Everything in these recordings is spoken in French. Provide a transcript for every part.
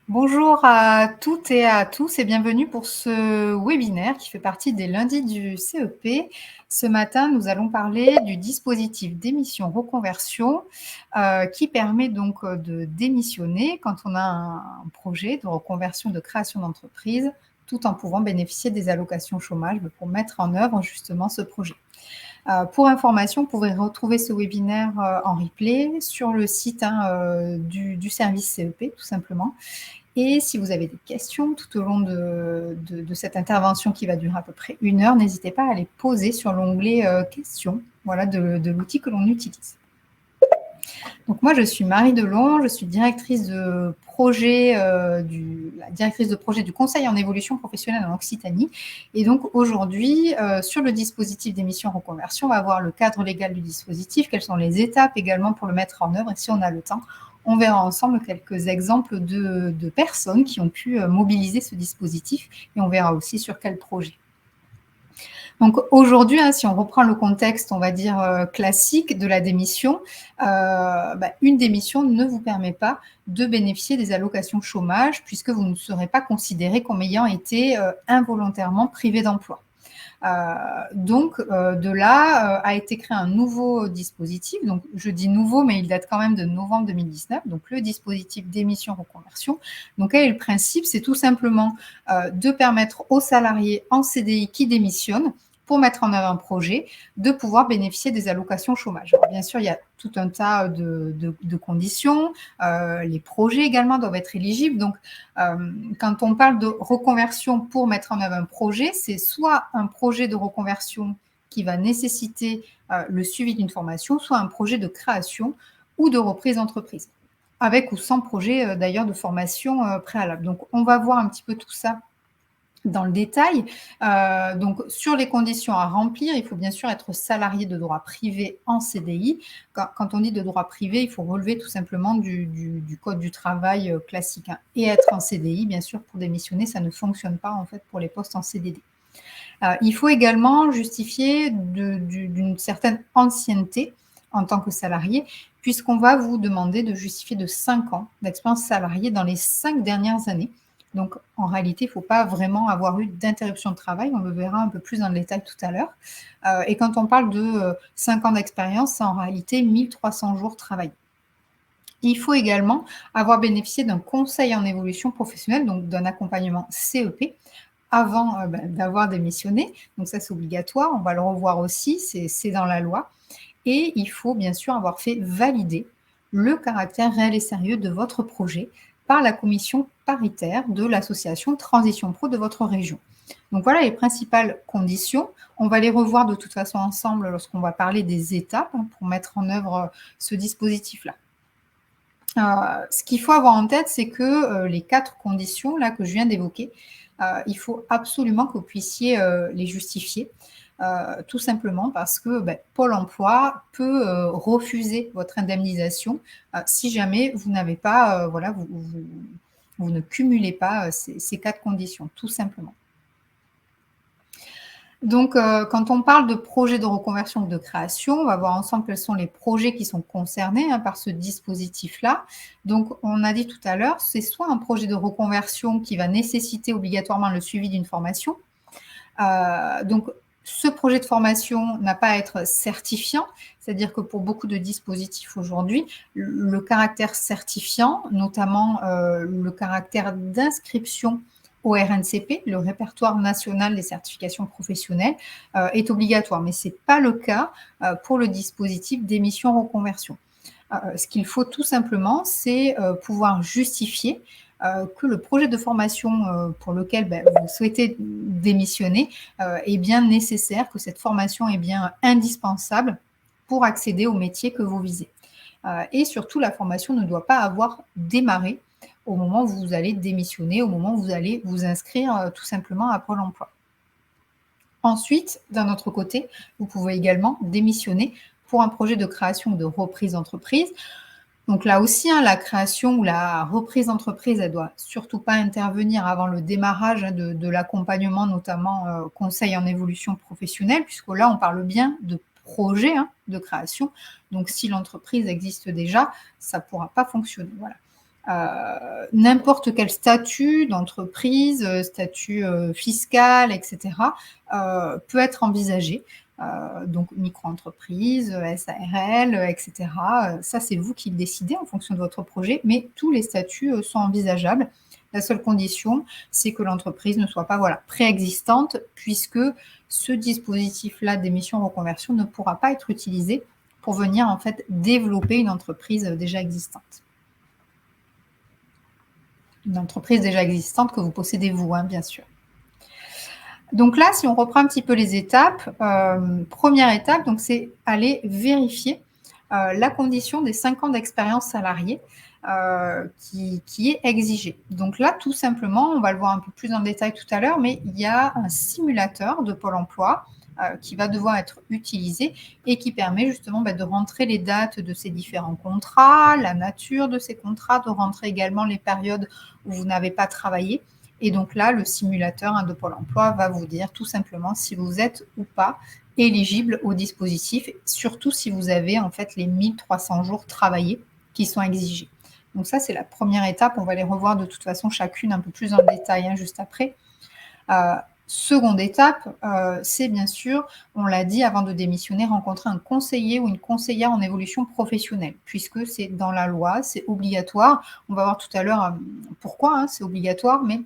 Bonjour à toutes et à tous et bienvenue pour ce webinaire qui fait partie des lundis du CEP. Ce matin, nous allons parler du dispositif d'émission reconversion qui permet donc de démissionner quand on a un projet de reconversion de création d'entreprise tout en pouvant bénéficier des allocations chômage pour mettre en œuvre justement ce projet. Pour information, vous pouvez retrouver ce webinaire en replay sur le site du service CEP tout simplement. Et si vous avez des questions tout au long de cette intervention qui va durer à peu près 1 heure, n'hésitez pas à les poser sur l'onglet questions de l'outil que l'on utilise. Donc moi, je suis Marie Delon, je suis directrice de projet, directrice de projet du Conseil en évolution professionnelle en Occitanie. Et donc aujourd'hui, sur le dispositif d'émission reconversion, on va voir le cadre légal du dispositif, quelles sont les étapes également pour le mettre en œuvre. Et si on a le temps, on verra ensemble quelques exemples de personnes qui ont pu mobiliser ce dispositif et on verra aussi sur quel projet. Donc aujourd'hui, si on reprend le contexte, on va dire classique de la démission, une démission ne vous permet pas de bénéficier des allocations chômage puisque vous ne serez pas considéré comme ayant été involontairement privé d'emploi. De là a été créé un nouveau dispositif. Donc, je dis nouveau, mais il date quand même de novembre 2019. Donc, le dispositif d'émission reconversion. Donc, quel est le principe? C'est tout simplement de permettre aux salariés en CDI qui démissionnent pour mettre en œuvre un projet, de pouvoir bénéficier des allocations chômage. Alors, bien sûr, il y a tout un tas de conditions. Les projets également doivent être éligibles. Donc, quand on parle de reconversion pour mettre en œuvre un projet, c'est soit un projet de reconversion qui va nécessiter le suivi d'une formation, soit un projet de création ou de reprise d'entreprise, avec ou sans projet d'ailleurs de formation préalable. Donc, on va voir un petit peu tout ça dans le détail. Donc, sur les conditions à remplir, il faut bien sûr être salarié de droit privé en CDI. Quand on dit de droit privé, il faut relever tout simplement du code du travail classique. Et être en CDI, bien sûr, pour démissionner, ça ne fonctionne pas en fait pour les postes en CDD. Il faut également justifier d'une certaine ancienneté en tant que salarié, puisqu'on va vous demander de justifier de 5 ans d'expérience salariée dans les 5 dernières années. Donc, en réalité, il ne faut pas vraiment avoir eu d'interruption de travail. On le verra un peu plus dans le détail tout à l'heure. Et quand on parle de 5 ans d'expérience, c'est en réalité 1300 jours travaillés. Il faut également avoir bénéficié d'un conseil en évolution professionnelle, donc d'un accompagnement CEP, avant d'avoir démissionné. Donc ça, c'est obligatoire. On va le revoir aussi, c'est dans la loi. Et il faut bien sûr avoir fait valider le caractère réel et sérieux de votre projet par la commission paritaire de l'association Transition Pro de votre région. Donc voilà les principales conditions. On va les revoir de toute façon ensemble lorsqu'on va parler des étapes pour mettre en œuvre ce dispositif-là. Ce qu'il faut avoir en tête, c'est que les 4 conditions là que je viens d'évoquer, il faut absolument que vous puissiez les justifier. Tout simplement parce que Pôle emploi peut refuser votre indemnisation si jamais vous n'avez pas, vous ne cumulez pas ces 4 conditions, tout simplement. Donc, quand on parle de projet de reconversion ou de création, on va voir ensemble quels sont les projets qui sont concernés par ce dispositif-là. Donc, on a dit tout à l'heure, c'est soit un projet de reconversion qui va nécessiter obligatoirement le suivi d'une formation. Donc, ce projet de formation n'a pas à être certifiant, c'est-à-dire que pour beaucoup de dispositifs aujourd'hui, le caractère certifiant, notamment le caractère d'inscription au RNCP, le répertoire national des certifications professionnelles, est obligatoire. Mais ce n'est pas le cas pour le dispositif d'émission reconversion. Ce qu'il faut tout simplement, c'est pouvoir justifier que le projet de formation pour lequel vous souhaitez démissionner est bien nécessaire, que cette formation est bien indispensable pour accéder au métier que vous visez. Et surtout, la formation ne doit pas avoir démarré au moment où vous allez démissionner, au moment où vous allez vous inscrire tout simplement à Pôle emploi. Ensuite, d'un autre côté, vous pouvez également démissionner pour un projet de création ou de reprise d'entreprise. Donc là aussi, la création ou la reprise d'entreprise, elle ne doit surtout pas intervenir avant le démarrage de l'accompagnement, notamment conseil en évolution professionnelle, puisque là, on parle bien de projet de création. Donc, si l'entreprise existe déjà, ça ne pourra pas fonctionner. Voilà. n'importe quel statut d'entreprise, statut fiscal, etc., peut être envisagé. Donc micro-entreprise, SARL, etc. Ça, c'est vous qui le décidez en fonction de votre projet, mais tous les statuts sont envisageables. La seule condition, c'est que l'entreprise ne soit pas préexistante, puisque ce dispositif-là d'émission reconversion ne pourra pas être utilisé pour venir en fait développer une entreprise déjà existante. Une entreprise déjà existante que vous possédez vous, hein, bien sûr. Donc là, si on reprend un petit peu les étapes, première étape, donc c'est aller vérifier la condition des 5 ans d'expérience salariée qui est exigée. Donc là, tout simplement, on va le voir un peu plus en détail tout à l'heure, mais il y a un simulateur de Pôle emploi qui va devoir être utilisé et qui permet justement de rentrer les dates de ces différents contrats, la nature de ces contrats, de rentrer également les périodes où vous n'avez pas travaillé. Et donc là, le simulateur de Pôle emploi va vous dire tout simplement si vous êtes ou pas éligible au dispositif, surtout si vous avez en fait les 1300 jours travaillés qui sont exigés. Donc ça, c'est la première étape. On va les revoir de toute façon chacune un peu plus en détail juste après. Seconde étape, c'est bien sûr, on l'a dit avant de démissionner, rencontrer un conseiller ou une conseillère en évolution professionnelle, puisque c'est dans la loi, c'est obligatoire. On va voir tout à l'heure pourquoi c'est obligatoire, mais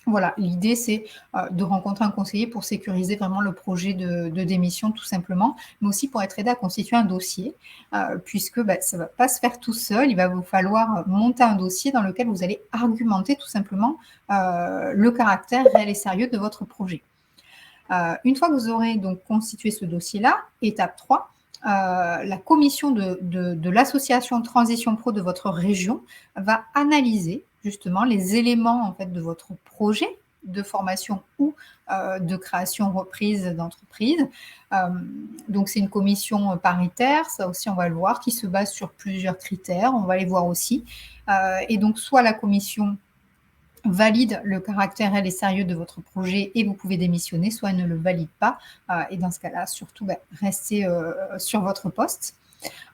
voilà, l'idée, c'est de rencontrer un conseiller pour sécuriser vraiment le projet de démission, tout simplement, mais aussi pour être aidé à constituer un dossier, puisque ça ne va pas se faire tout seul. Il va vous falloir monter un dossier dans lequel vous allez argumenter tout simplement le caractère réel et sérieux de votre projet. Une fois que vous aurez donc constitué ce dossier-là, étape 3, la commission de l'association Transition Pro de votre région va analyser justement les éléments en fait de votre projet de formation ou de création reprise d'entreprise. Donc c'est une commission paritaire, ça aussi on va le voir, qui se base sur plusieurs critères, on va les voir aussi. Et donc soit la commission valide le caractère réel et sérieux de votre projet et vous pouvez démissionner, soit elle ne le valide pas. Et dans ce cas-là, surtout, restez sur votre poste.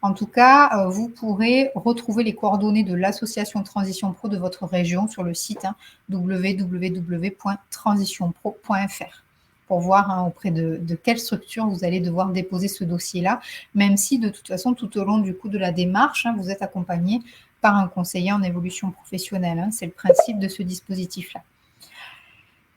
En tout cas, vous pourrez retrouver les coordonnées de l'association Transition Pro de votre région sur le site www.transitionpro.fr pour voir auprès de quelle structure vous allez devoir déposer ce dossier-là, même si de toute façon, tout au long du coup de la démarche, vous êtes accompagné par un conseiller en évolution professionnelle. C'est le principe de ce dispositif-là.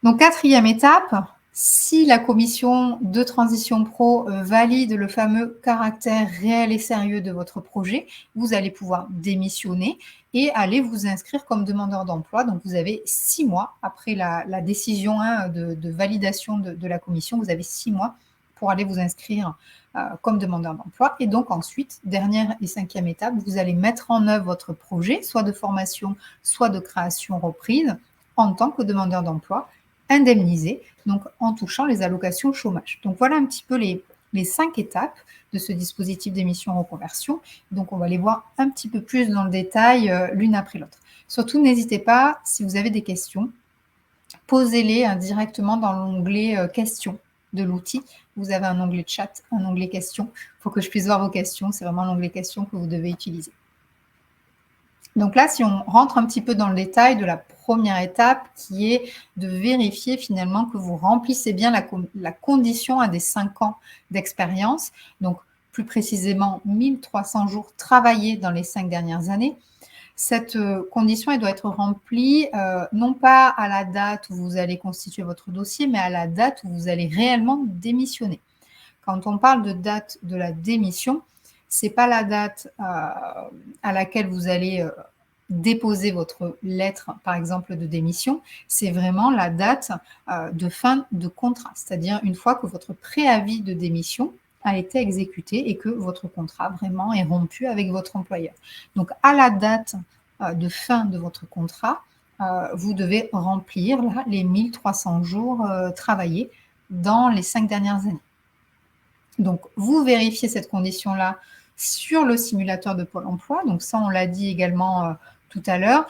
Donc, quatrième étape, si la commission de transition pro valide le fameux caractère réel et sérieux de votre projet, vous allez pouvoir démissionner et aller vous inscrire comme demandeur d'emploi. Donc, vous avez 6 mois après la décision de validation de la commission, vous avez 6 mois pour aller vous inscrire comme demandeur d'emploi. Et donc ensuite, dernière et cinquième étape, vous allez mettre en œuvre votre projet, soit de formation, soit de création reprise, en tant que demandeur d'emploi, indemnisé, donc en touchant les allocations chômage. Donc voilà un petit peu les 5 étapes de ce dispositif d'émission reconversion. Donc on va les voir un petit peu plus dans le détail l'une après l'autre. Surtout, n'hésitez pas, si vous avez des questions, posez-les directement dans l'onglet questions de l'outil. Vous avez un onglet chat, un onglet questions. Il faut que je puisse voir vos questions. C'est vraiment l'onglet questions que vous devez utiliser. Donc là, si on rentre un petit peu dans le détail de la première étape, qui est de vérifier finalement que vous remplissez bien la condition des 5 ans d'expérience. Donc, plus précisément, 1300 jours travaillés dans les 5 dernières années. Cette condition, elle doit être remplie non pas à la date où vous allez constituer votre dossier, mais à la date où vous allez réellement démissionner. Quand on parle de date de la démission, ce n'est pas la date à laquelle vous allez déposer votre lettre, par exemple, de démission, c'est vraiment la date de fin de contrat, c'est-à-dire une fois que votre préavis de démission a été exécuté et que votre contrat vraiment est rompu avec votre employeur. Donc, à la date de fin de votre contrat, vous devez remplir là, les 1300 jours travaillés dans les 5 dernières années. Donc, vous vérifiez cette condition-là sur le simulateur de Pôle emploi. Donc, ça, on l'a dit également tout à l'heure.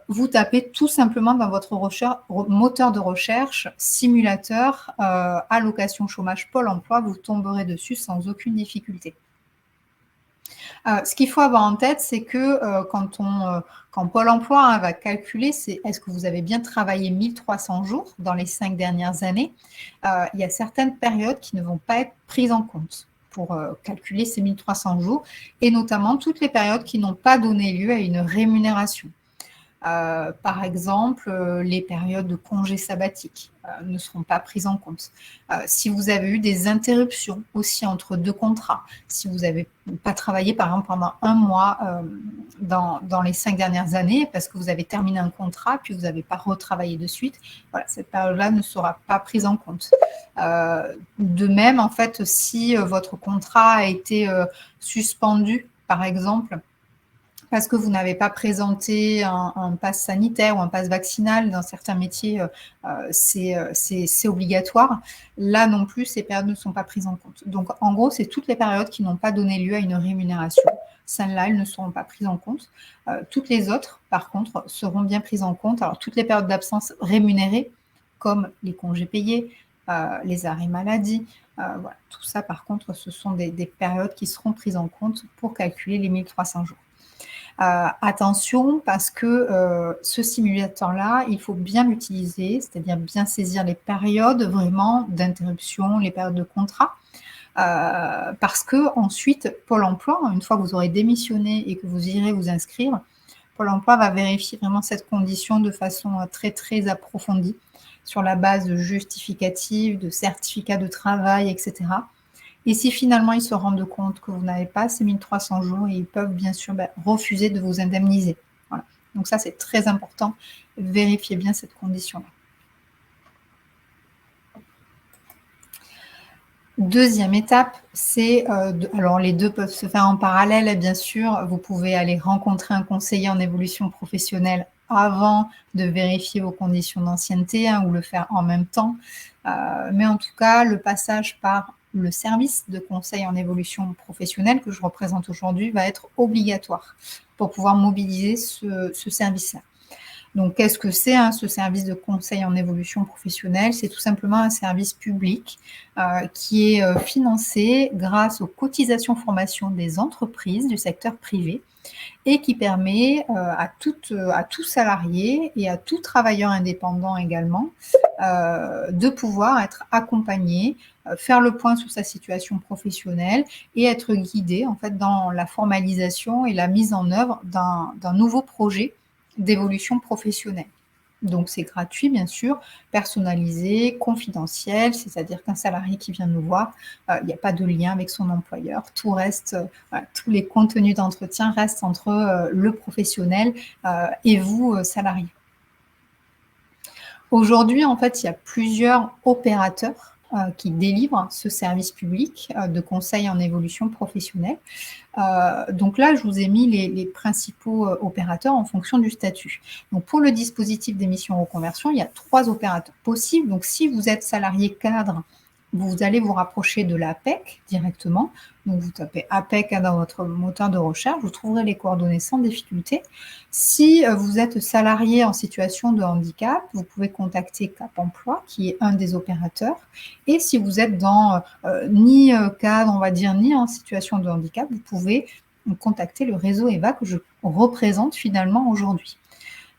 Vous tapez tout simplement dans votre moteur de recherche simulateur allocation chômage Pôle emploi. Vous tomberez dessus sans aucune difficulté. Ce qu'il faut avoir en tête, c'est que, quand Pôle emploi, hein, va calculer, c'est est-ce que vous avez bien travaillé 1 300 jours dans les 5 dernières années? Il y a certaines périodes qui ne vont pas être prises en compte pour, calculer ces 1 300 jours et notamment toutes les périodes qui n'ont pas donné lieu à une rémunération. Par exemple, les périodes de congés sabbatiques, ne seront pas prises en compte. Si vous avez eu des interruptions aussi entre 2 contrats, si vous n'avez pas travaillé par exemple pendant 1 mois, dans les 5 dernières années parce que vous avez terminé un contrat puis vous n'avez pas retravaillé de suite, voilà, cette période-là ne sera pas prise en compte. De même, en fait, si, votre contrat a été, suspendu, par exemple, parce que vous n'avez pas présenté un pass sanitaire ou un pass vaccinal. Dans certains métiers, c'est obligatoire. Là non plus, ces périodes ne sont pas prises en compte. Donc en gros, c'est toutes les périodes qui n'ont pas donné lieu à une rémunération. Celles-là, elles ne seront pas prises en compte. Toutes les autres, par contre, seront bien prises en compte. Alors toutes les périodes d'absence rémunérées, comme les congés payés, les arrêts maladie, voilà, tout ça par contre, ce sont des périodes qui seront prises en compte pour calculer les 1 300 jours. Attention parce que ce simulateur-là, il faut bien l'utiliser, c'est-à-dire bien saisir les périodes vraiment d'interruption, les périodes de contrat, parce que ensuite Pôle emploi, une fois que vous aurez démissionné et que vous irez vous inscrire, Pôle emploi va vérifier vraiment cette condition de façon très, très approfondie sur la base de justificatifs, de certificats de travail, etc. Et si finalement ils se rendent compte que vous n'avez pas ces 1 300 jours, ils peuvent bien sûr refuser de vous indemniser. Voilà. Donc ça, c'est très important. Vérifiez bien cette condition-là. Deuxième étape, c'est, alors les deux peuvent se faire en parallèle, bien sûr. Vous pouvez aller rencontrer un conseiller en évolution professionnelle avant de vérifier vos conditions d'ancienneté, hein, ou le faire en même temps. Mais en tout cas, le passage par le service de conseil en évolution professionnelle que je représente aujourd'hui va être obligatoire pour pouvoir mobiliser ce service-là. Donc, qu'est-ce que c'est, hein, ce service de conseil en évolution professionnelle? C'est tout simplement un service public qui est financé grâce aux cotisations formation des entreprises du secteur privé et qui permet à tout salarié et à tout travailleur indépendant également de pouvoir être accompagné, faire le point sur sa situation professionnelle et être guidé en fait dans la formalisation et la mise en œuvre d'un nouveau projet d'évolution professionnelle. Donc c'est gratuit bien sûr, personnalisé, confidentiel, c'est-à-dire qu'un salarié qui vient nous voir, il n'y a pas de lien avec son employeur. Tout reste, voilà, tous les contenus d'entretien restent entre le professionnel et vous, salarié. Aujourd'hui, en fait, il y a plusieurs opérateurs qui délivrent ce service public de conseil en évolution professionnelle. Donc là, je vous ai mis les principaux opérateurs en fonction du statut. Donc pour le dispositif d'émission reconversion, il y a 3 opérateurs possibles. Donc si vous êtes salarié cadre, vous allez vous rapprocher de l'APEC directement. Donc vous tapez APEC dans votre moteur de recherche, vous trouverez les coordonnées sans difficulté. Si vous êtes salarié en situation de handicap, vous pouvez contacter Cap Emploi, qui est un des opérateurs. Et si vous êtes dans ni cadre, on va dire, ni en situation de handicap, vous pouvez contacter le réseau EVA que je représente finalement aujourd'hui.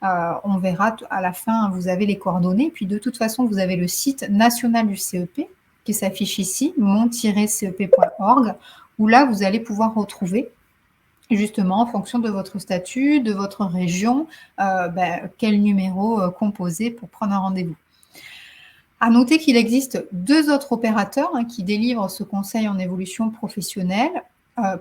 On verra à la fin, vous avez les coordonnées. Puis de toute façon, vous avez le site national du CEP qui s'affiche ici, mon-cep.org, où là, vous allez pouvoir retrouver justement en fonction de votre statut, de votre région, quel numéro composer pour prendre un rendez-vous. À noter qu'il existe 2 autres opérateurs qui délivrent ce conseil en évolution professionnelle,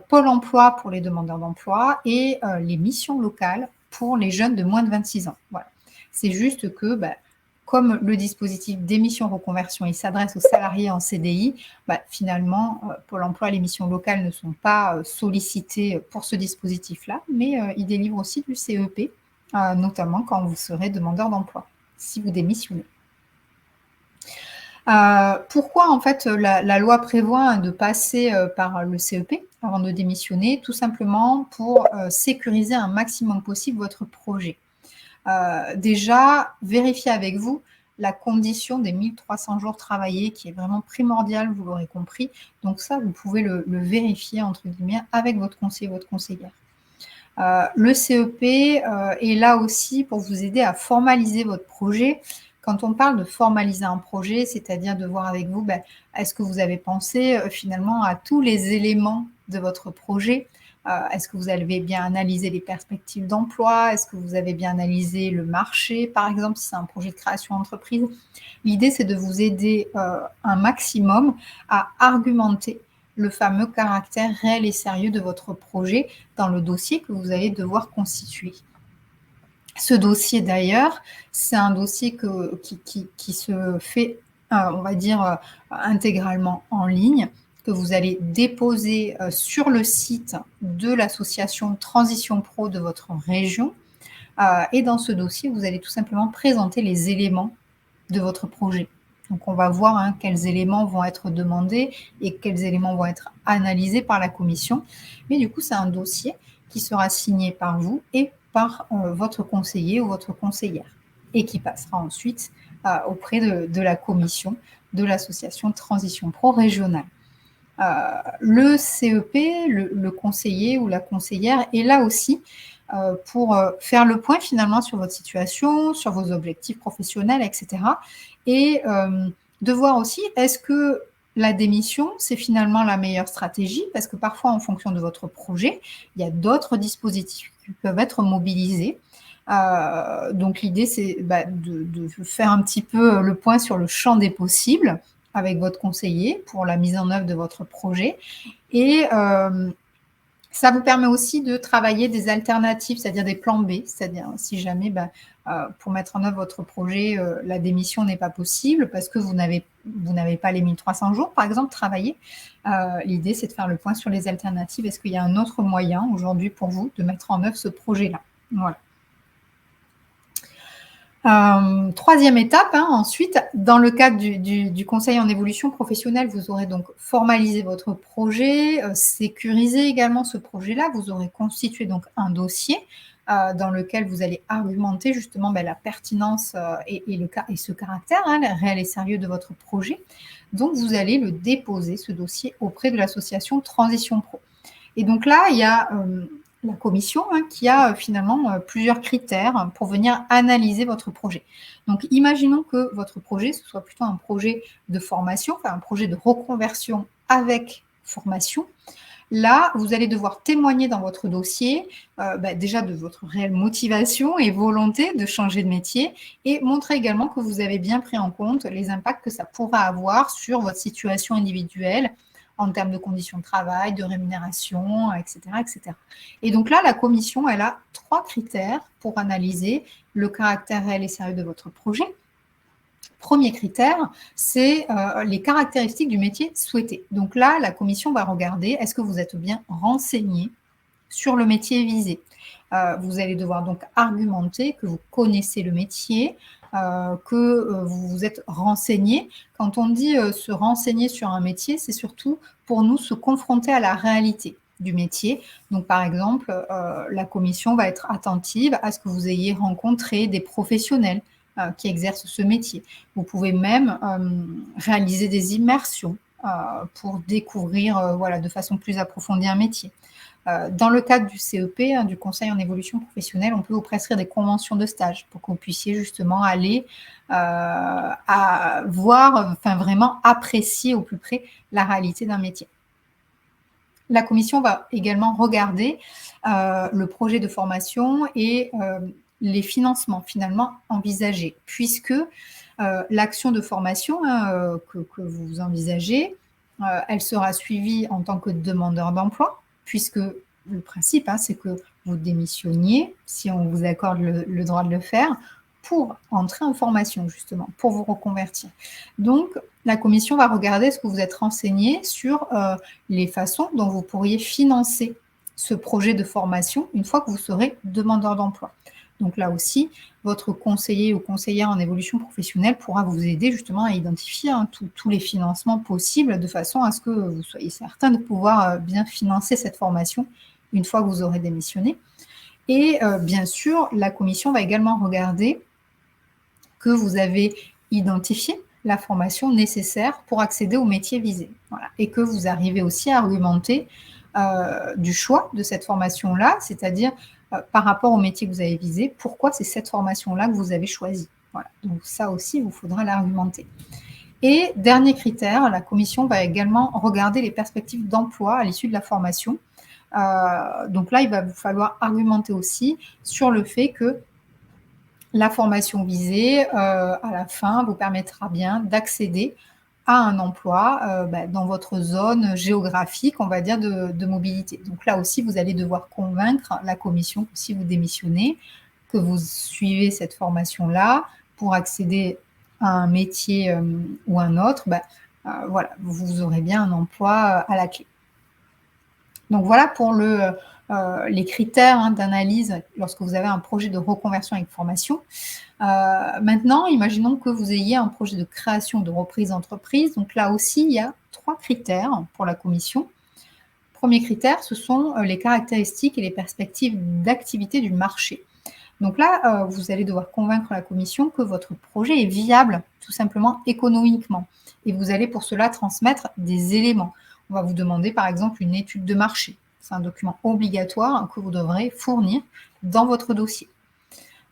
Pôle emploi pour les demandeurs d'emploi et les missions locales pour les jeunes de moins de 26 ans. Voilà. C'est juste que, comme le dispositif d'émission reconversion, il s'adresse aux salariés en CDI, finalement, Pôle emploi et les missions locales ne sont pas sollicitées pour ce dispositif-là, mais ils délivrent aussi du CEP, notamment quand vous serez demandeur d'emploi, si vous démissionnez. Pourquoi en fait la loi prévoit de passer par le CEP avant de démissionner? Tout simplement pour sécuriser un maximum possible votre projet. Déjà, vérifiez avec vous la condition des 1300 jours travaillés qui est vraiment primordiale, vous l'aurez compris. Donc ça, vous pouvez le vérifier, entre guillemets, avec votre conseiller, votre conseillère. Le CEP est là aussi pour vous aider à formaliser votre projet. Quand on parle de formaliser un projet, c'est-à-dire de voir avec vous, est-ce que vous avez pensé finalement à tous les éléments de votre projet? Est-ce que vous avez bien analysé les perspectives d'emploi? Est-ce que vous avez bien analysé le marché, par exemple, si c'est un projet de création d'entreprise? L'idée, c'est de vous aider un maximum à argumenter le fameux caractère réel et sérieux de votre projet dans le dossier que vous allez devoir constituer. Ce dossier, d'ailleurs, c'est un dossier qui se fait, on va dire, intégralement en ligne, que vous allez déposer sur le site de l'association Transition Pro de votre région. Et dans ce dossier, vous allez tout simplement présenter les éléments de votre projet. Donc, on va voir quels éléments vont être demandés et quels éléments vont être analysés par la commission. Mais du coup, c'est un dossier qui sera signé par vous et par votre conseiller ou votre conseillère et qui passera ensuite auprès de la commission de l'association Transition Pro régionale. Le CEP, le conseiller ou la conseillère, est là aussi pour faire le point finalement sur votre situation, sur vos objectifs professionnels, etc. Et de voir aussi, est-ce que la démission, c'est finalement la meilleure stratégie? Parce que parfois, en fonction de votre projet, il y a d'autres dispositifs qui peuvent être mobilisés. Donc l'idée, c'est de faire un petit peu le point sur le champ des possibles avec votre conseiller pour la mise en œuvre de votre projet. Et ça vous permet aussi de travailler des alternatives, c'est-à-dire des plans B, c'est-à-dire si jamais pour mettre en œuvre votre projet, la démission n'est pas possible parce que vous n'avez pas les 1300 jours, par exemple, travaillés. L'idée, c'est de faire le point sur les alternatives. Est-ce qu'il y a un autre moyen aujourd'hui pour vous de mettre en œuvre ce projet-là? Voilà. Troisième étape, ensuite, dans le cadre du conseil en évolution professionnelle, vous aurez donc formalisé votre projet, sécurisé également ce projet-là. Vous aurez constitué donc un dossier dans lequel vous allez argumenter justement la pertinence et ce caractère réel et sérieux de votre projet. Donc, vous allez le déposer, ce dossier, auprès de l'association Transition Pro. Et donc là, il y a la commission qui a finalement plusieurs critères pour venir analyser votre projet. Donc, imaginons que votre projet, ce soit plutôt un projet de formation, enfin un projet de reconversion avec formation. Là, vous allez devoir témoigner dans votre dossier déjà de votre réelle motivation et volonté de changer de métier et montrer également que vous avez bien pris en compte les impacts que ça pourra avoir sur votre situation individuelle, en termes de conditions de travail, de rémunération, etc., etc. Et donc là, la commission, elle a 3 critères pour analyser le caractère réel et sérieux de votre projet. Premier critère, c'est les caractéristiques du métier souhaité. Donc là, la commission va regarder, est-ce que vous êtes bien renseigné sur le métier visé? Vous allez devoir donc argumenter que vous connaissez le métier, que vous vous êtes renseigné. Quand on dit se renseigner sur un métier, c'est surtout pour nous se confronter à la réalité du métier. Donc, par exemple, la commission va être attentive à ce que vous ayez rencontré des professionnels qui exercent ce métier. Vous pouvez même réaliser des immersions pour découvrir de façon plus approfondie un métier. Dans le cadre du CEP, du Conseil en évolution professionnelle, on peut vous prescrire des conventions de stage pour que vous puissiez justement aller à voir, vraiment apprécier au plus près la réalité d'un métier. La commission va également regarder le projet de formation et les financements finalement envisagés, puisque l'action de formation que vous envisagez, elle sera suivie en tant que demandeur d'emploi, puisque le principe, c'est que vous démissionniez, si on vous accorde le droit de le faire, pour entrer en formation, justement, pour vous reconvertir. Donc, la commission va regarder est-ce que vous êtes renseigné sur les façons dont vous pourriez financer ce projet de formation une fois que vous serez demandeur d'emploi. Donc là aussi, votre conseiller ou conseillère en évolution professionnelle pourra vous aider justement à identifier tous les financements possibles de façon à ce que vous soyez certain de pouvoir bien financer cette formation une fois que vous aurez démissionné. Et bien sûr, la commission va également regarder que vous avez identifié la formation nécessaire pour accéder au métier visé. Voilà. Et que vous arrivez aussi à argumenter du choix de cette formation-là, c'est-à-dire par rapport au métier que vous avez visé, pourquoi c'est cette formation-là que vous avez choisie. Voilà. Donc ça aussi, il vous faudra l'argumenter. Et dernier critère, la commission va également regarder les perspectives d'emploi à l'issue de la formation. Donc là, il va vous falloir argumenter aussi sur le fait que la formation visée, à la fin, vous permettra bien d'accéder à un emploi dans votre zone géographique, on va dire, de mobilité. Donc là aussi, vous allez devoir convaincre la commission que si vous démissionnez, que vous suivez cette formation-là pour accéder à un métier ou un autre, voilà, vous aurez bien un emploi à la clé. Donc voilà pour les critères d'analyse lorsque vous avez un projet de reconversion avec formation. Maintenant, imaginons que vous ayez un projet de création de reprise d'entreprise. Donc là aussi, il y a 3 critères pour la commission. Premier critère, ce sont les caractéristiques et les perspectives d'activité du marché. Donc là, vous allez devoir convaincre la commission que votre projet est viable, tout simplement économiquement. Et vous allez pour cela transmettre des éléments. On va vous demander par exemple une étude de marché. C'est un document obligatoire que vous devrez fournir dans votre dossier.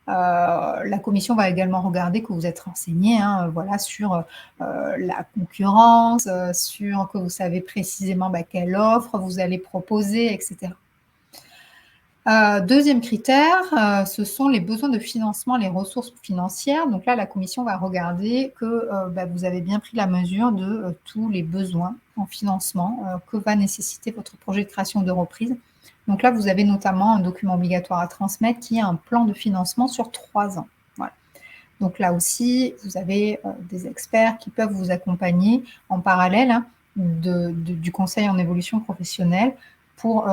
La commission va également regarder que vous êtes renseigné voilà, sur la concurrence, sur que vous savez précisément quelle offre vous allez proposer, etc. Deuxième critère, ce sont les besoins de financement, les ressources financières. Donc là, la commission va regarder que vous avez bien pris la mesure de tous les besoins en financement que va nécessiter votre projet de création de reprise. Donc là, vous avez notamment un document obligatoire à transmettre qui est un plan de financement sur 3 ans. Voilà. Donc là aussi, vous avez des experts qui peuvent vous accompagner en parallèle du conseil en évolution professionnelle pour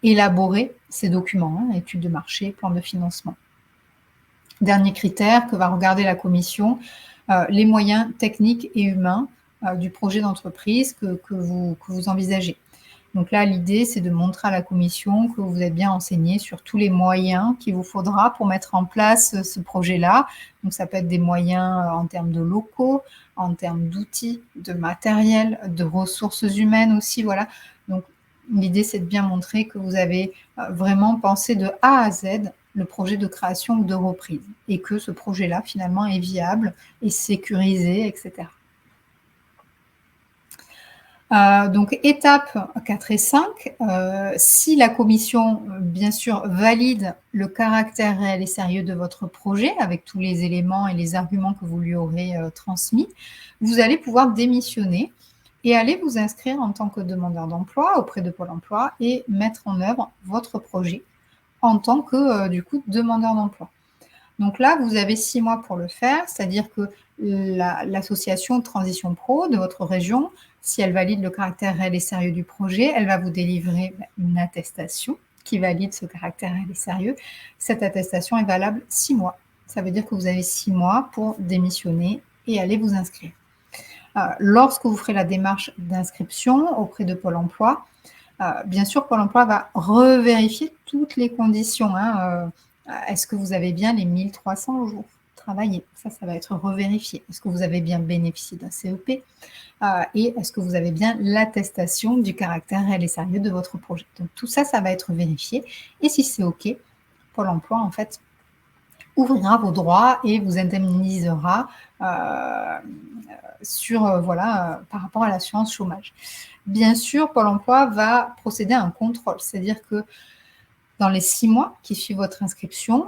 élaborer ces documents, études de marché, plan de financement. Dernier critère que va regarder la commission, les moyens techniques et humains du projet d'entreprise que vous envisagez. Donc là, l'idée, c'est de montrer à la commission que vous êtes bien renseigné sur tous les moyens qu'il vous faudra pour mettre en place ce projet-là. Donc ça peut être des moyens en termes de locaux, en termes d'outils, de matériel, de ressources humaines aussi, voilà. Donc l'idée, c'est de bien montrer que vous avez vraiment pensé de A à Z le projet de création ou de reprise et que ce projet-là, finalement, est viable, est sécurisé, etc. Donc étapes 4 et 5, si la commission, bien sûr, valide le caractère réel et sérieux de votre projet avec tous les éléments et les arguments que vous lui aurez transmis, vous allez pouvoir démissionner et aller vous inscrire en tant que demandeur d'emploi auprès de Pôle emploi et mettre en œuvre votre projet en tant que, du coup, demandeur d'emploi. Donc là, vous avez 6 mois pour le faire, c'est-à-dire que l'association Transition Pro de votre région, si elle valide le caractère réel et sérieux du projet, elle va vous délivrer une attestation qui valide ce caractère réel et sérieux. Cette attestation est valable 6 mois. Ça veut dire que vous avez 6 mois pour démissionner et aller vous inscrire. Lorsque vous ferez la démarche d'inscription auprès de Pôle emploi, bien sûr, Pôle emploi va revérifier toutes les conditions. Est-ce que vous avez bien les 1300 jours travaillés? Ça va être revérifié. Est-ce que vous avez bien bénéficié d'un CEP? Et est-ce que vous avez bien l'attestation du caractère réel et sérieux de votre projet? Donc tout ça, ça va être vérifié. Et si c'est OK, Pôle emploi, en fait, ouvrira vos droits et vous indemnisera par rapport à l'assurance chômage. Bien sûr, Pôle emploi va procéder à un contrôle, c'est-à-dire que dans les 6 mois qui suivent votre inscription,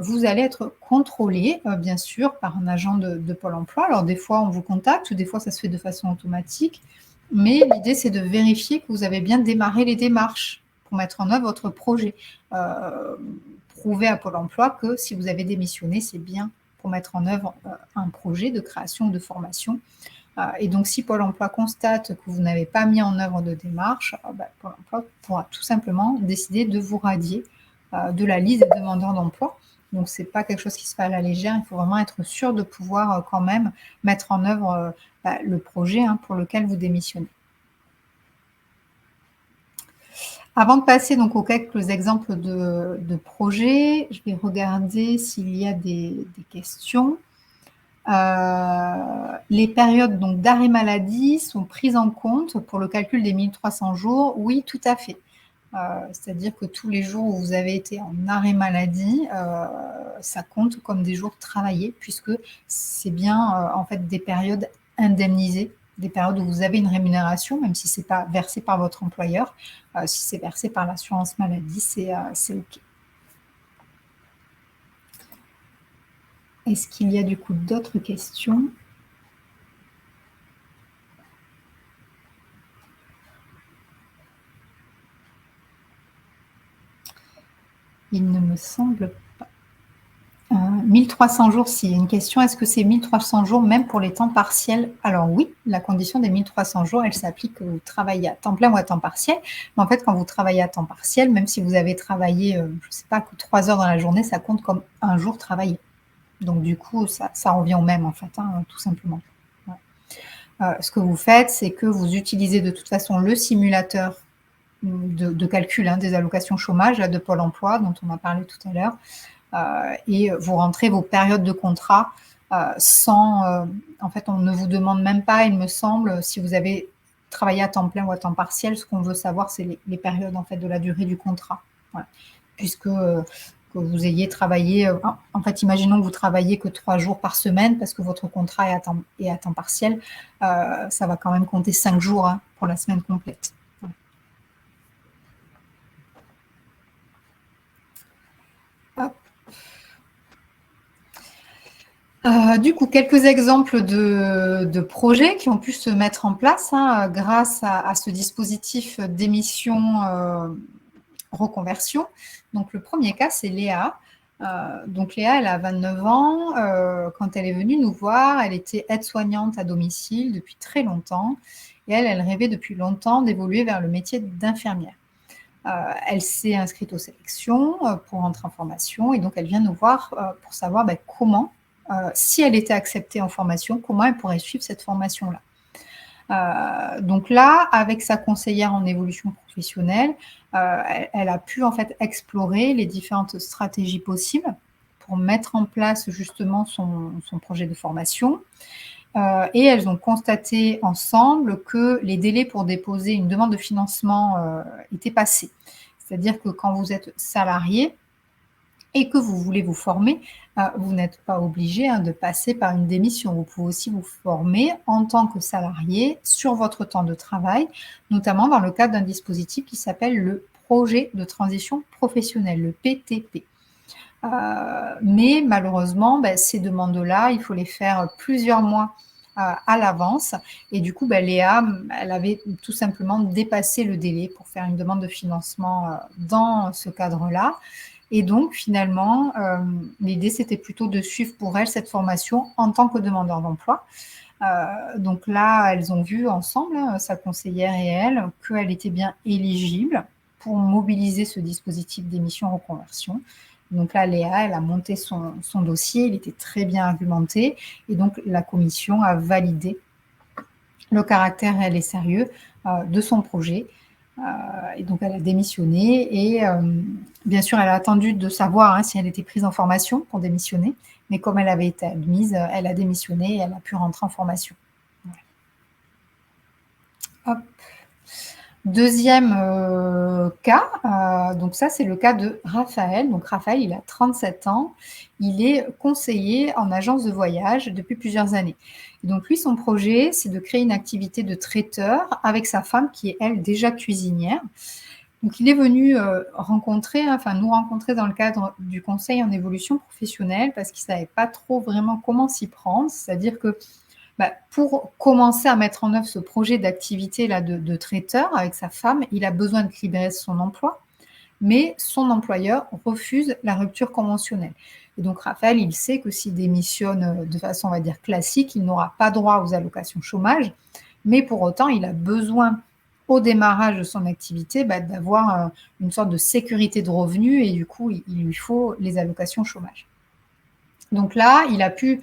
vous allez être contrôlé, bien sûr, par un agent de Pôle emploi. Alors des fois, on vous contacte, ou des fois, ça se fait de façon automatique, mais l'idée, c'est de vérifier que vous avez bien démarré les démarches pour mettre en œuvre votre projet. Prouver à Pôle emploi que si vous avez démissionné, c'est bien pour mettre en œuvre un projet de création ou de formation. Et donc, si Pôle emploi constate que vous n'avez pas mis en œuvre de démarche, Pôle emploi pourra tout simplement décider de vous radier de la liste des demandeurs d'emploi. Donc, ce n'est pas quelque chose qui se fait à la légère. Il faut vraiment être sûr de pouvoir quand même mettre en œuvre le projet pour lequel vous démissionnez. Avant de passer donc aux quelques exemples de projets, je vais regarder s'il y a des questions. Les périodes donc d'arrêt maladie sont prises en compte pour le calcul des 1300 jours. Oui, tout à fait. C'est-à-dire que tous les jours où vous avez été en arrêt maladie, ça compte comme des jours travaillés puisque c'est bien, en fait des périodes indemnisées, des périodes où vous avez une rémunération, même si c'est pas versé par votre employeur. Si c'est versé par l'assurance maladie, c'est OK. Est-ce qu'il y a du coup d'autres questions? Il ne me semble pas. 1300 jours, si. Une question, est-ce que c'est 1300 jours même pour les temps partiels? Alors oui, la condition des 1300 jours, elle s'applique que vous travaillez à temps plein ou à temps partiel. Mais en fait, quand vous travaillez à temps partiel, même si vous avez travaillé, je ne sais pas, que 3 heures dans la journée, ça compte comme un jour travaillé. Donc du coup, ça revient au même en fait, hein, tout simplement. Ouais. Ce que vous faites, c'est que vous utilisez de toute façon le simulateur de calcul des allocations chômage de Pôle emploi, dont on a parlé tout à l'heure, et vous rentrez vos périodes de contrat sans... en fait, on ne vous demande même pas, il me semble, si vous avez travaillé à temps plein ou à temps partiel. Ce qu'on veut savoir, c'est les périodes en fait, de la durée du contrat. Voilà. Puisque que vous ayez travaillé... en fait, imaginons que vous travaillez que 3 jours par semaine parce que votre contrat est à temps partiel. Ça va quand même compter 5 jours pour la semaine complète. Du coup, quelques exemples de projets qui ont pu se mettre en place grâce à ce dispositif d'émission reconversion. Donc, le premier cas, c'est Léa. Donc, Léa, elle a 29 ans. Quand elle est venue nous voir, elle était aide-soignante à domicile depuis très longtemps. Et elle rêvait depuis longtemps d'évoluer vers le métier d'infirmière. Elle s'est inscrite aux sélections pour rentrer en formation et donc elle vient nous voir pour savoir comment, si elle était acceptée en formation, comment elle pourrait suivre cette formation-là. Donc là, avec sa conseillère en évolution professionnelle, elle a pu en fait explorer les différentes stratégies possibles pour mettre en place justement son projet de formation. Et elles ont constaté ensemble que les délais pour déposer une demande de financement étaient passés. C'est-à-dire que quand vous êtes salarié et que vous voulez vous former, vous n'êtes pas obligé de passer par une démission. Vous pouvez aussi vous former en tant que salarié sur votre temps de travail, notamment dans le cadre d'un dispositif qui s'appelle le projet de transition professionnelle, le PTP. Mais malheureusement, ces demandes-là, il faut les faire plusieurs mois à l'avance. Et du coup, Léa, elle avait tout simplement dépassé le délai pour faire une demande de financement dans ce cadre-là. Et donc, finalement, l'idée, c'était plutôt de suivre pour elle cette formation en tant que demandeur d'emploi. Donc là, elles ont vu ensemble, sa conseillère et elle, qu'elle était bien éligible pour mobiliser ce dispositif d'émission reconversion. Donc là, Léa, elle a monté son dossier, il était très bien argumenté, et donc la commission a validé le caractère réel et sérieux de son projet. Et donc, elle a démissionné et bien sûr, elle a attendu de savoir si elle était prise en formation pour démissionner, mais comme elle avait été admise, elle a démissionné et elle a pu rentrer en formation. Hop. Deuxième cas, donc ça c'est le cas de Raphaël. Donc Raphaël, il a 37 ans, il est conseiller en agence de voyage depuis plusieurs années. Et donc lui, son projet, c'est de créer une activité de traiteur avec sa femme qui est, elle, déjà cuisinière. Donc il est venu nous rencontrer dans le cadre du conseil en évolution professionnelle parce qu'il ne savait pas trop vraiment comment s'y prendre. C'est-à-dire que pour commencer à mettre en œuvre ce projet d'activité de traiteur avec sa femme, il a besoin de libérer son emploi, mais son employeur refuse la rupture conventionnelle. Et donc Raphaël, il sait que s'il démissionne de façon, on va dire, classique, il n'aura pas droit aux allocations chômage, mais pour autant, il a besoin, au démarrage de son activité, d'avoir une sorte de sécurité de revenus et du coup, il lui faut les allocations chômage. Donc là, il a pu,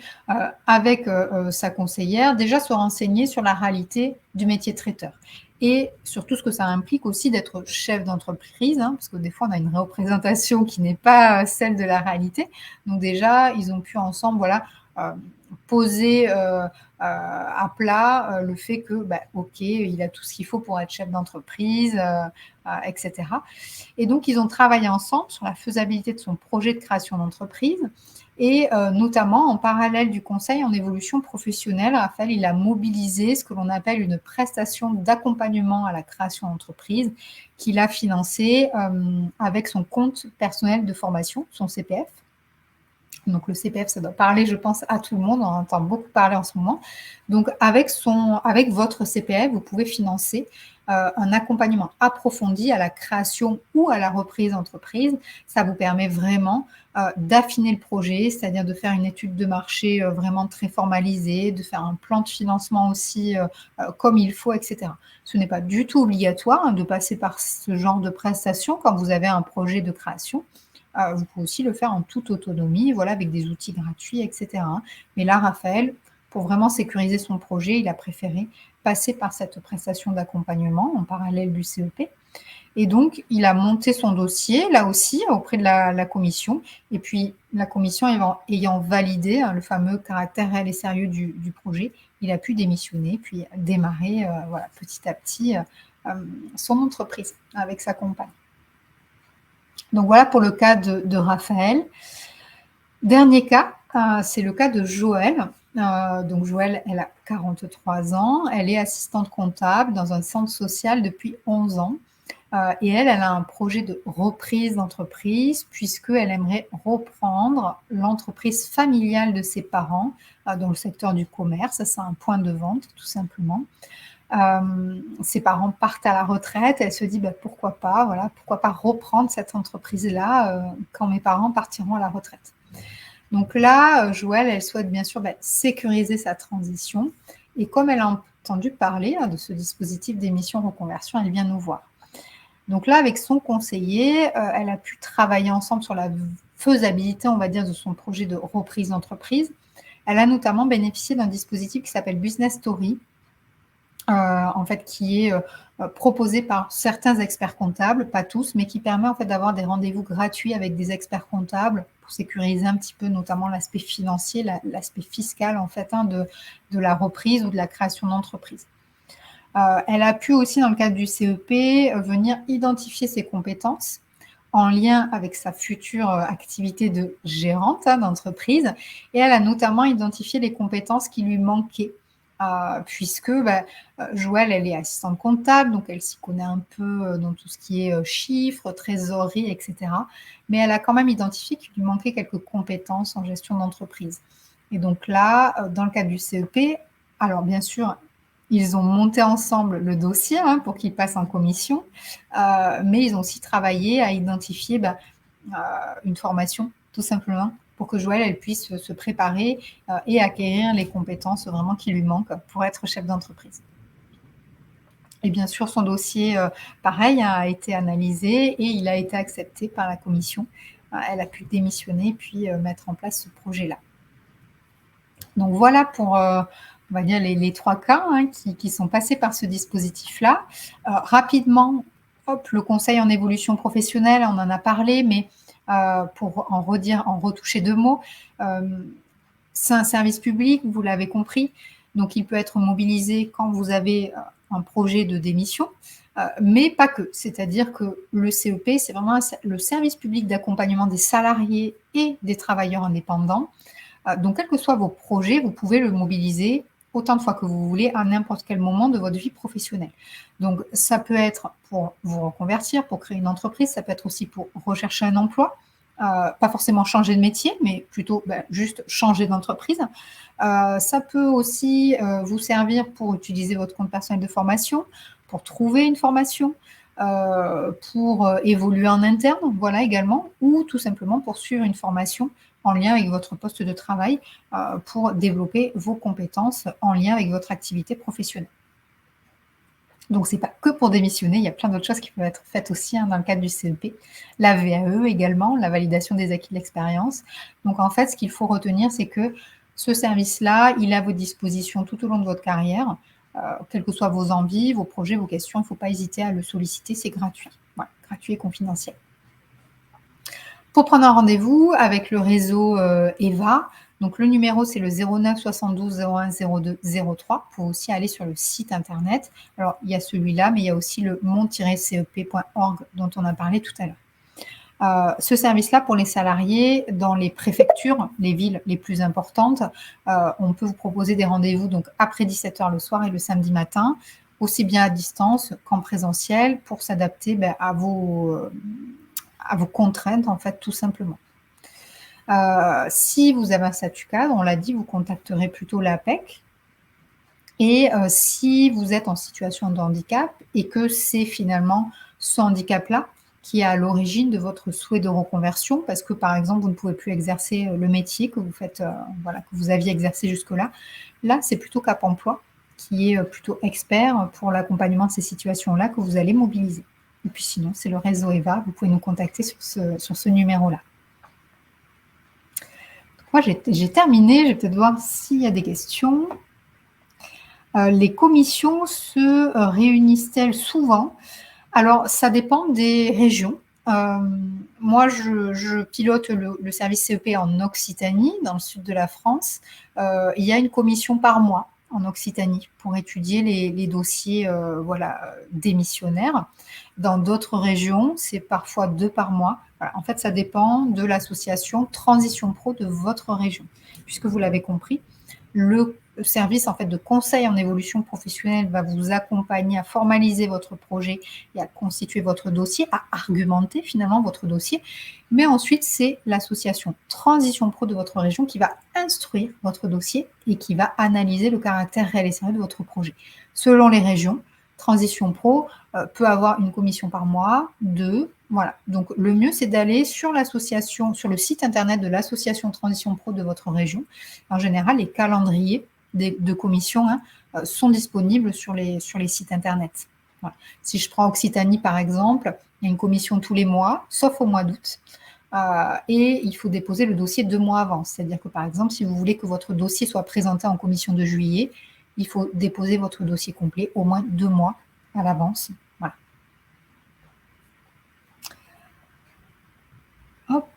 avec sa conseillère, déjà se renseigner sur la réalité du métier de traiteur et sur tout ce que ça implique aussi d'être chef d'entreprise, parce que des fois, on a une représentation qui n'est pas celle de la réalité. Donc déjà, ils ont pu ensemble poser à plat le fait que, OK, il a tout ce qu'il faut pour être chef d'entreprise, etc. Et donc, ils ont travaillé ensemble sur la faisabilité de son projet de création d'entreprise et notamment en parallèle du conseil en évolution professionnelle. Raphaël, il a mobilisé ce que l'on appelle une prestation d'accompagnement à la création d'entreprise qu'il a financée avec son compte personnel de formation, son CPF. Donc le CPF, ça doit parler, je pense, à tout le monde. On en entend beaucoup parler en ce moment. Donc avec votre CPF, vous pouvez financer un accompagnement approfondi à la création ou à la reprise d'entreprise. Ça vous permet vraiment d'affiner le projet, c'est-à-dire de faire une étude de marché vraiment très formalisée, de faire un plan de financement aussi comme il faut, etc. Ce n'est pas du tout obligatoire de passer par ce genre de prestation quand vous avez un projet de création. Vous pouvez aussi le faire en toute autonomie, voilà, avec des outils gratuits, etc. Mais là, Raphaël, pour vraiment sécuriser son projet, il a préféré passer par cette prestation d'accompagnement en parallèle du CEP. Et donc, il a monté son dossier, là aussi, auprès de la commission. Et puis, la commission ayant validé le fameux caractère réel et sérieux du projet, il a pu démissionner, puis démarrer voilà, petit à petit son entreprise avec sa compagne. Donc voilà pour le cas de Raphaël. Dernier cas, c'est le cas de Joël. Donc Joël, elle a 43 ans, elle est assistante comptable dans un centre social depuis 11 ans. Et elle a un projet de reprise d'entreprise puisqu'elle aimerait reprendre l'entreprise familiale de ses parents dans le secteur du commerce. C'est un point de vente, tout simplement. Ses parents partent à la retraite, elle se dit pourquoi pas, voilà, pourquoi pas reprendre cette entreprise-là quand mes parents partiront à la retraite. Donc là, Joël, elle souhaite bien sûr sécuriser sa transition et comme elle a entendu parler de ce dispositif d'émission reconversion, elle vient nous voir. Donc là, avec son conseiller, elle a pu travailler ensemble sur la faisabilité, on va dire, de son projet de reprise d'entreprise. Elle a notamment bénéficié d'un dispositif qui s'appelle Business Story, en fait, qui est proposé par certains experts comptables, pas tous, mais qui permet en fait d'avoir des rendez-vous gratuits avec des experts comptables pour sécuriser un petit peu notamment l'aspect financier, l'aspect fiscal en fait de la reprise ou de la création d'entreprise. Elle a pu aussi, dans le cadre du CEP, venir identifier ses compétences en lien avec sa future activité de gérante d'entreprise. Et elle a notamment identifié les compétences qui lui manquaient, puisque Joël, elle est assistante comptable, donc elle s'y connaît un peu dans tout ce qui est chiffres, trésorerie, etc. Mais elle a quand même identifié qu'il lui manquait quelques compétences en gestion d'entreprise. Et donc là, dans le cadre du CEP, alors bien sûr, ils ont monté ensemble le dossier pour qu'il passe en commission, mais ils ont aussi travaillé à identifier une formation, tout simplement, pour que Joël elle puisse se préparer et acquérir les compétences vraiment qui lui manquent pour être chef d'entreprise. Et bien sûr, son dossier, pareil, a été analysé et il a été accepté par la commission. Elle a pu démissionner puis mettre en place ce projet-là. Donc voilà pour, on va dire, les 3 cas qui sont passés par ce dispositif-là. Rapidement, le conseil en évolution professionnelle, on en a parlé, mais pour en retoucher 2 mots, c'est un service public, vous l'avez compris, donc il peut être mobilisé quand vous avez un projet de démission, mais pas que. C'est-à-dire que le CEP, c'est vraiment le service public d'accompagnement des salariés et des travailleurs indépendants. Donc, quels que soient vos projets, vous pouvez le mobiliser autant de fois que vous voulez à n'importe quel moment de votre vie professionnelle. Donc, ça peut être pour vous reconvertir, pour créer une entreprise, ça peut être aussi pour rechercher un emploi, pas forcément changer de métier, mais plutôt juste changer d'entreprise. Ça peut aussi vous servir pour utiliser votre compte personnel de formation, pour trouver une formation, pour évoluer en interne, voilà également, ou tout simplement pour suivre une formation en lien avec votre poste de travail pour développer vos compétences en lien avec votre activité professionnelle. Donc, ce n'est pas que pour démissionner, il y a plein d'autres choses qui peuvent être faites aussi dans le cadre du CEP. La VAE également, la validation des acquis de l'expérience. Donc, en fait, ce qu'il faut retenir, c'est que ce service-là, il est à votre disposition tout au long de votre carrière. Quelles que soient vos envies, vos projets, vos questions, il ne faut pas hésiter à le solliciter, c'est gratuit. Voilà, gratuit et confidentiel. Pour prendre un rendez-vous avec le réseau EVA, Donc, le numéro, c'est le 09 72 01 02 03. Vous pouvez aussi aller sur le site internet. Alors, il y a celui-là, mais il y a aussi le mont-cep.org dont on a parlé tout à l'heure. Ce service-là, pour les salariés, dans les préfectures, les villes les plus importantes, on peut vous proposer des rendez-vous donc après 17h le soir et le samedi matin, aussi bien à distance qu'en présentiel, pour s'adapter à vos contraintes, en fait, tout simplement. Si vous avez un statut cadre, on l'a dit, vous contacterez plutôt l'APEC. Et si vous êtes en situation de handicap et que c'est finalement ce handicap-là qui est à l'origine de votre souhait de reconversion, parce que par exemple, vous ne pouvez plus exercer le métier que vous faites, que vous aviez exercé jusque-là, là, c'est plutôt Cap Emploi qui est plutôt expert pour l'accompagnement de ces situations-là que vous allez mobiliser. Et puis sinon, c'est le réseau EVA, vous pouvez nous contacter sur ce numéro-là. Moi, j'ai terminé, je vais peut-être voir s'il y a des questions. Les commissions se réunissent-elles souvent? Alors, ça dépend des régions. Moi, je pilote le service CEP en Occitanie, dans le sud de la France. Il y a une commission par mois en Occitanie pour étudier les dossiers démissionnaires. Dans d'autres régions, c'est parfois 2 par mois. Voilà. En fait, ça dépend de l'association Transition Pro de votre région. Puisque vous l'avez compris, le service en fait de conseil en évolution professionnelle va vous accompagner à formaliser votre projet et à constituer votre dossier, à argumenter finalement votre dossier. Mais ensuite, c'est l'association Transition Pro de votre région qui va instruire votre dossier et qui va analyser le caractère réel et sérieux de votre projet. Selon les régions, Transition Pro peut avoir une commission par mois, 2. Voilà. Donc, le mieux, c'est d'aller sur l'association, sur le site internet de l'association Transition Pro de votre région. En général, les calendriers de commissions sont disponibles sur les sites internet. Voilà. Si je prends Occitanie, par exemple, il y a une commission tous les mois, sauf au mois d'août. Et il faut déposer le dossier 2 mois avant. C'est-à-dire que, par exemple, si vous voulez que votre dossier soit présenté en commission de juillet, il faut déposer votre dossier complet au moins 2 mois à l'avance. Voilà. Hop.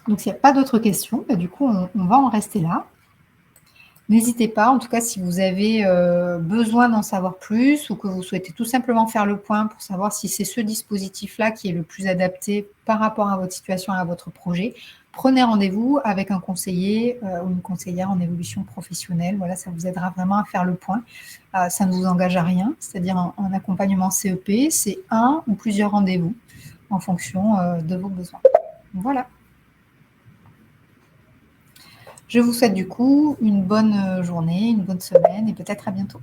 Donc, s'il n'y a pas d'autres questions, du coup, on va en rester là. N'hésitez pas, en tout cas, si vous avez besoin d'en savoir plus ou que vous souhaitez tout simplement faire le point pour savoir si c'est ce dispositif-là qui est le plus adapté par rapport à votre situation et à votre projet, prenez rendez-vous avec un conseiller ou une conseillère en évolution professionnelle. Voilà, ça vous aidera vraiment à faire le point. Ça ne vous engage à rien, c'est-à-dire un accompagnement CEP, c'est un ou plusieurs rendez-vous en fonction de vos besoins. Voilà. Je vous souhaite du coup une bonne journée, une bonne semaine et peut-être à bientôt.